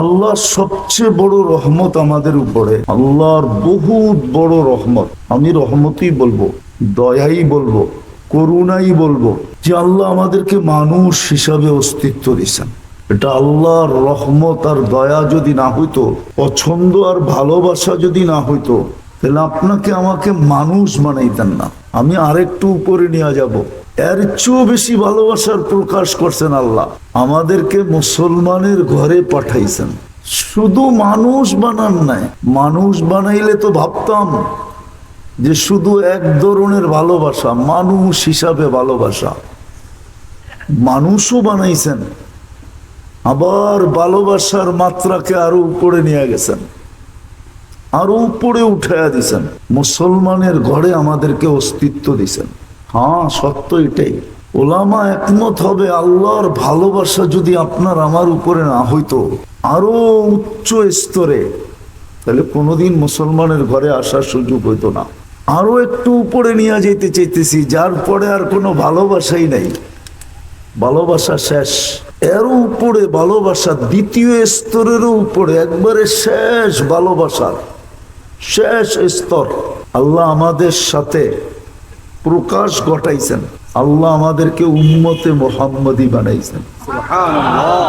আল্লাহ সবচেয়ে বড় রহমত আমাদের উপরে, আল্লাহর বহুত বড় রহমত। আমি রহমতই বলবো, দয়াই বলবো, করুণাই বলবো, যে আল্লাহ আমাদেরকে মানুষ হিসাবে অস্তিত্ব দিয়েছেন। এটা আল্লাহর রহমত আর দয়া যদি না হইতো, পছন্দ আর ভালোবাসা যদি না হইতো, তাহলে আপনাকে আমাকে মানুষ বানাইতেন না। আমি আরেকটু উপরে নিয়ে যাব, এর চেয়েও বেশি ভালোবাসার প্রকাশ করছেন আল্লাহ। আমাদেরকে মুসলমানের ঘরে পাঠাইছেন, শুধু মানুষ বানান নাই। মানুষ বানাইলে তো ভাবতাম যে শুধু এক ধরনের ভালোবাসা, মানুষ হিসাবে ভালোবাসা। মানুষও বানাইছেন, আবার ভালোবাসার মাত্রাকে আরো উপরে নিয়ে গেছেন, আরো উপরে উঠাইয়া দিছেন। মুসলমানের ঘরে আমাদেরকে অস্তিত্ব দিছেন। হ্যাঁ, সত্য এটাই। ওলামা একমত হবে, আল্লাহর ভালোবাসা যদি আপনার আমার উপরে না হইতো আরো উচ্চ স্তরে, তাহলে কোনোদিন মুসলমানের ঘরে আসার সুযোগ হইতো না। আরো একটু উপরে নিয়ে যেতে চাইতেছি, যার পরে আর কোনো ভালোবাসাই নাই, ভালোবাসা শেষ। এরও উপরে ভালোবাসা, দ্বিতীয় স্তরেরও উপরে, একবারে শেষ ভালোবাসার শেষ স্তর। আল্লাহ আমাদের সাথে প্রকাশ ঘটাইছেন, আল্লাহ আমাদেরকে উম্মতে মুহাম্মদী বানাইছেন। সুবহানাল্লাহ।